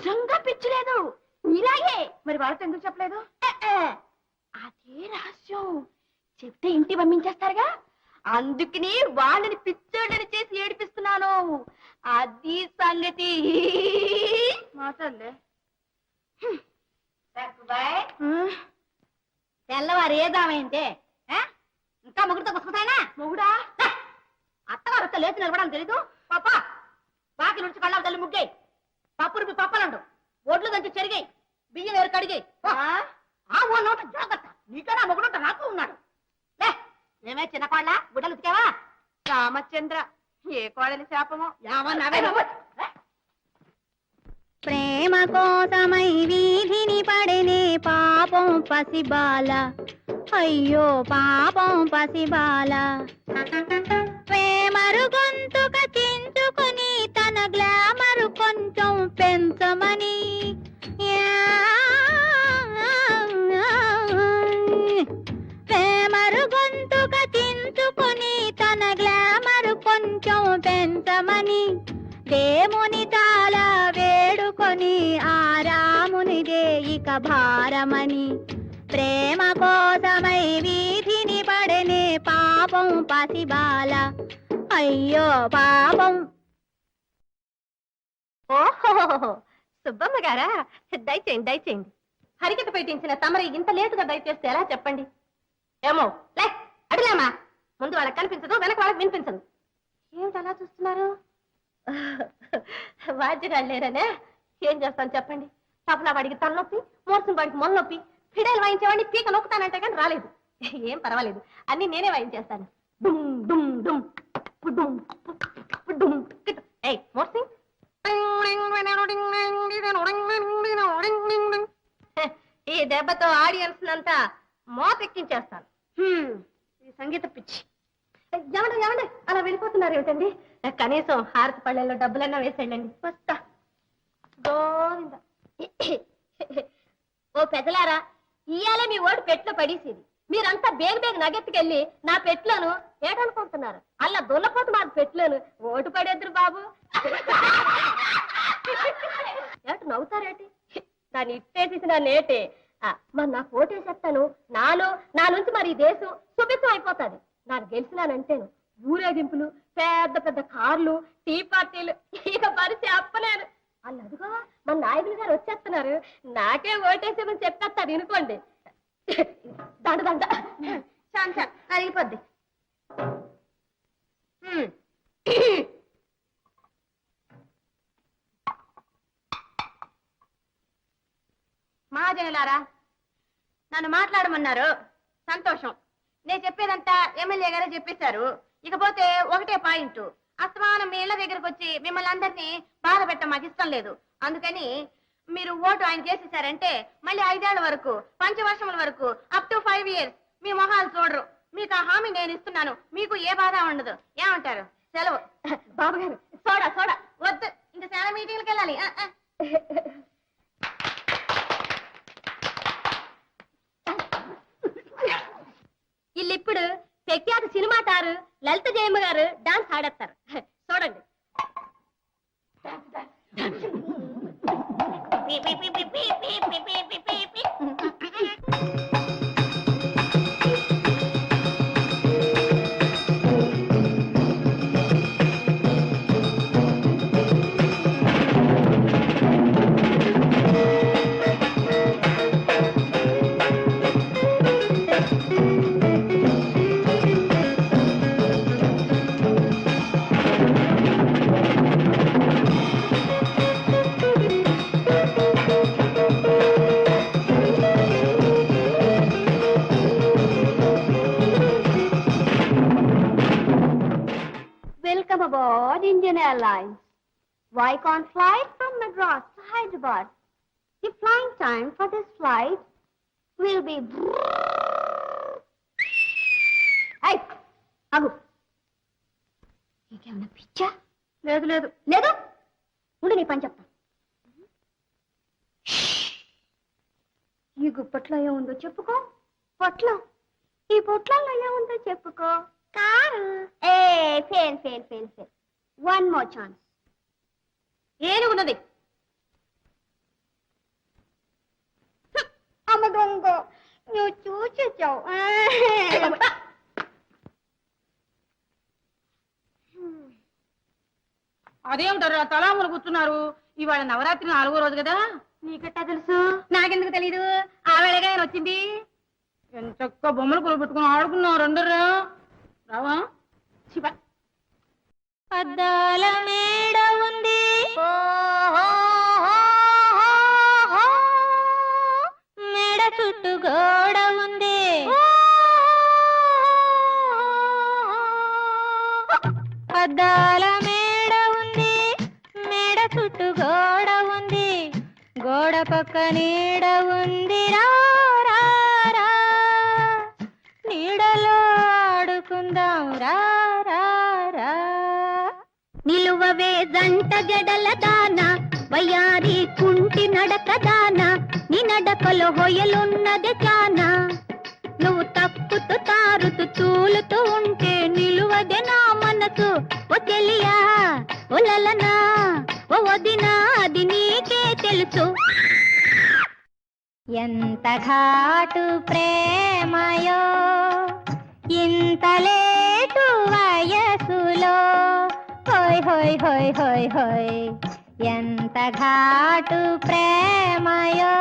నిజంగా పిచ్చి లేదు, ఇలాగే. మరి వాళ్ళతో ఎందుకు చెప్పలేదు? అదే రహస్యం, చెప్తే ఇంటి పంపించేస్తారుగా, అందుకని వాళ్ళని పిచ్చోళ్ళని చేసి ఏడిపిస్తున్నాను. అది సంగతి. మాట్లాడలే. తెల్లవారు ఏదామైందే, ఇంకా మొగుడుతో పుస్తకాయనా? మొగుడా? అత్తగారు వస్తే లేచి నిలబడాలని తెలీదు. పాప బాకి నుంచి కళ్ళ తల్లి ముగ్గాయి, పప్పు రుపి పప్పలండు, ఒడ్లు దంచి చెరిగాయి, బియ్యం వేరు కడిగాయి. జాగ్రత్త, నీకన్నా మొగుడుంట నాకు ఉన్నాడు. మేమే చిన్న కోళ్ళ గుడ్డలు ఉతికావా? రామచంద్ర, ఏ కోడలి శాపమో. ప్రేమ కోసమై వీధిని పడనే పాపం పసిబాల, అయ్యో పాపం పసిబాల. ప్రేమరు గొంతుక చించుకుని తన గ్లామరు కొంచెం పెంచమని, ప్రేమరు గొంతుక చించుకుని తన గ్లామరు కొంచెం పెంచమని దేవుని చాలా వేడుకొని ఆ రామునిదే ఇక భారమని. ప్రేమ కోసమై వీధిని పడనే పాపం పసిబాల, అయ్యో పాపం. ఓహో, సుబ్బమ్మ గారా, దయచేయండి దయచేయండి. హరికథ పెట్టించిన తమరి ఇంత లేటుగా దయచేస్తే ఎలా చెప్పండి? ఏమో లే అడిలేమా, ముందు వాళ్ళకి కనిపించదు, వెనక వాళ్ళకి వినిపించదు. ఏమిటి అలా చూస్తున్నారు? వాద్యగాళ్ళు లేరనే ఏం చేస్తాను చెప్పండి. తపలా వాడికి తలనొప్పి, మోర్సిన వాడికి మొన్నొప్పి, ఫిడైల్ వాయించేవాడిని పీక నొక్కుతానంటే కానీ రాలేదు. ఏం పర్వాలేదు, అన్ని నేనే వాయించేస్తాను. డుమ్ డుమ్ డుమ్ డుమ్ డుమ్. ఏయ్ మోర్సింగ్, ఈ దెబ్బతో ఆడియన్స్ అంతా మోతెక్కించేస్తాను. ఈ సంగీత పిచ్చి. ఏమండి ఏమండి అలా వెళ్ళిపోతున్నారు ఏమిటండి? కనీసం హారతి పళ్ళెల్లో డబ్బులన్నా వేసేయండి. వస్తా. గోవింద. ఓ పెద్దలారా, ఇయ్యాలే మీ ఓటు పెట్లో పడేసేది. మీరంతా బేగ బేగ నగెత్తుకెళ్ళి నా పెట్లోను ఏటనుకుంటున్నారు? అలా దున్నపోతు మా పెట్లోను ఓటు పడేద్దరు బాబు. ఏటు నవ్వుతారేటి? దాన్ని ఇట్టేసేసి నా నేటే. మరి నాకు ఓటేసేస్తాను, నా నుంచి మరి ఈ దేశం సుభిత్వం అయిపోతుంది. నాకు గెలిచినానంటేను ఊరేగింపులు, పెద్ద పెద్ద కార్లు, టీ పార్టీలు, ఇక పరిచే అప్పలేను. అల్లదుగో మన నాయకులు గారు వచ్చేస్తున్నారు, నాకే ఓటేసేమని చెప్పేస్తారు వినుకోండి. దండ దండ చాలు చాలు అరిగిపోద్ది. మహాజనులారా, నన్ను మాట్లాడమన్నారు, సంతోషం. నేను చెప్పేదంతా ఎమ్మెల్యే గారే చెప్పేశారు. ఇకపోతే ఒకటే పాయింట్, అస్తమానం మీ ఇళ్ల దగ్గరకు వచ్చి మిమ్మల్ని అందరినీ బాధ పెట్టడం మాకు ఇష్టం లేదు. అందుకని మీరు ఓటు ఆయన చేసేసారంటే మళ్ళీ 5 ఏళ్ల వరకు, పంచవర్షముల వరకు, అప్ టు 5 years మీ మొహాలు చూడరు. మీకు ఆ హామీ నేను ఇస్తున్నాను, మీకు ఏ బాధ ఉండదు. ఏమంటారు? సెలవు. బాబు గారు సోడా సోడా వద్దు, ఇంకా చాలా మీటింగ్లకు వెళ్ళాలి. వీళ్ళిప్పుడు ప్రఖ్యాత సినిమా తారు లలిత జయమ్మ గారు డాన్స్ ఆడేస్తారు, చూడండి. Welcome aboard Indian Airlines. Why can't flight from Madras to Hyderabad? The flying time for this flight will be... Hey, Agu. నీకేమన్నా పిచ్చా? లేదు లేదు లేదు, ఉండు నీ పని చెప్తా. ఈ గుప్పట్లో ఏముందో చెప్పుకో. పొట్లం, ఈ పొట్లంలో ఏముందో చెప్పుకో. కారు. ఏ fail fail fail fail. One more chance. ఏనుగున్నది. తెచ్చావు అదేమిటారు తలాములు కూర్చున్నారు ఇవాళ నవరాత్రి 4వ రోజు కదా నీకట్టా తెలుసు నాకెందుకు తెలీదు ఆవేళగా ఆయన వచ్చింది చక్క బొమ్మలు కొలు పెట్టుకుని ఆడుకున్నాం రెండు రావా శివ అద్దాల మేడ ఉంది మేడ చుట్టూ గోడ ఉంది అద్దాల మేడ ఉంది మేడ చుట్టూ గోడ ఉంది గోడ పక్క నీడ ఉంది రా రా రా నీడలో ఆడుకుందాం రా రా రా నిలువవే జంట జడల దాన వయ్యారి కుంటి నడక దాన నీ నడకలో హొయలున్నది చానా నువ్వు తప్పుతూ తారుతూ తూలుతూ ఉంటే నిలువదే నా మనసు ఓ చెలియా ఓ లలనా ఓ వదినా అది నీకే తెలుసు ఎంత ఘాటు ప్రేమయో ఇంత లేటు వయసులో హోయ్ హోయ్ హోయ్ హోయ్ హోయ్ ఎంత ఘాటు ప్రేమయో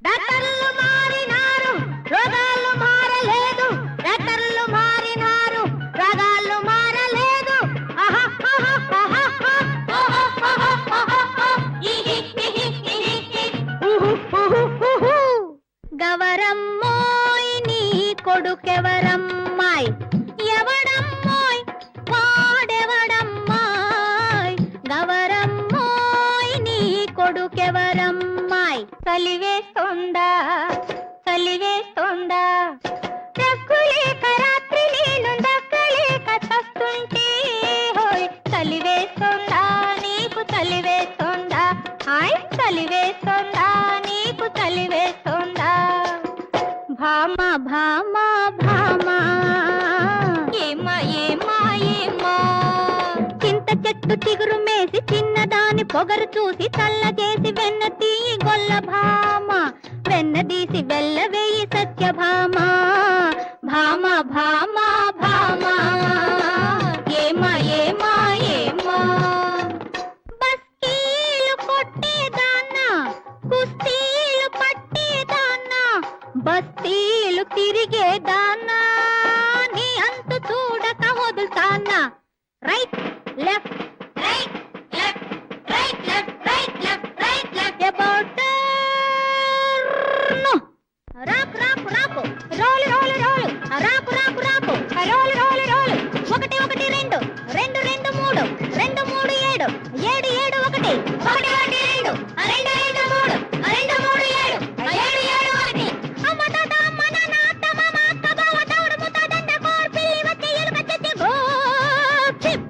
డాక్టర్లు మారినారు రోగాలు మారలేదు డాక్టర్లు మారినారు రోగాలు మారలేదు గవరమ్మోయ్ నీ కొడుకెవరమ్మాయ్ ఎవడమ్మోయ్ వాడెవడమ్మాయ్ గవరమ్మోయ్ నీ కొడుకెవరమ్మాయ్ చలివేస్తోందా చలివేస్తోందా దక్కులేక రాత్రి నేను దక్కలేక చస్తుంటే హోయ్ చలివేస్తోందా నీకు చలివేస్తోందా హాయ్ చలివేస్తోందా నీకు చలివేస్తోందా భామా భామా భామా ఏమా ఏమా ఏమా చింత చెట్టు చిగురు మేసి చిన్నదాని పొగరు చూసి చల్ల చేసి వెన్న తీయి గొల్ల భామ వెన్న తీసి వెళ్ళ వేయి సత్యభామ భామ భామ భామ ఏమా ఏమా ఏమా బస్తీలు కొట్టేదాన్నా కుస్తీలు పట్టేదాన్నా బస్తీలు తిరిగేదాన్నా నీ అంతు చూడక వదులుతాన్నా right left right left right left right left right left about రాకు రాకు రాకు రోలు రోలు రోలు రాకు రాకు రాకు రోలు రోలు రోలు 1 1 2 2 2 3 2 3 7 7 7 1 1 1 2 2 2 2 3 2 3 7 7 7 1 అమ్మ తాత అమ్మ నాన్న అత్త మామ అక్క బావ తౌడు ముత్త దండ కోర్ పిల్లి వచ్చి ఎలుక చెట్టి గో చిప్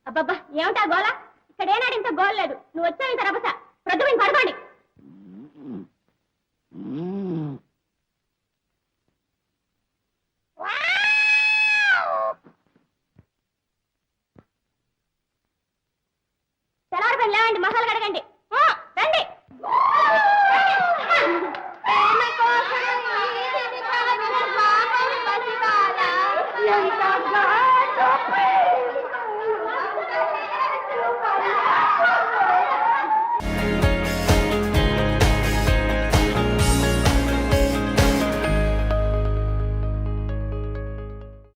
అబ్బబ్బా ఏమిటా గోల ఇక్కడ ఏనాడింత గోల్ లేదు నువ్వు వచ్చావు ఇంత రభస ప్రొద్దుని పడబండి తెల్లారి పని లేవండి మసాలా కడగండి రండి ఎంత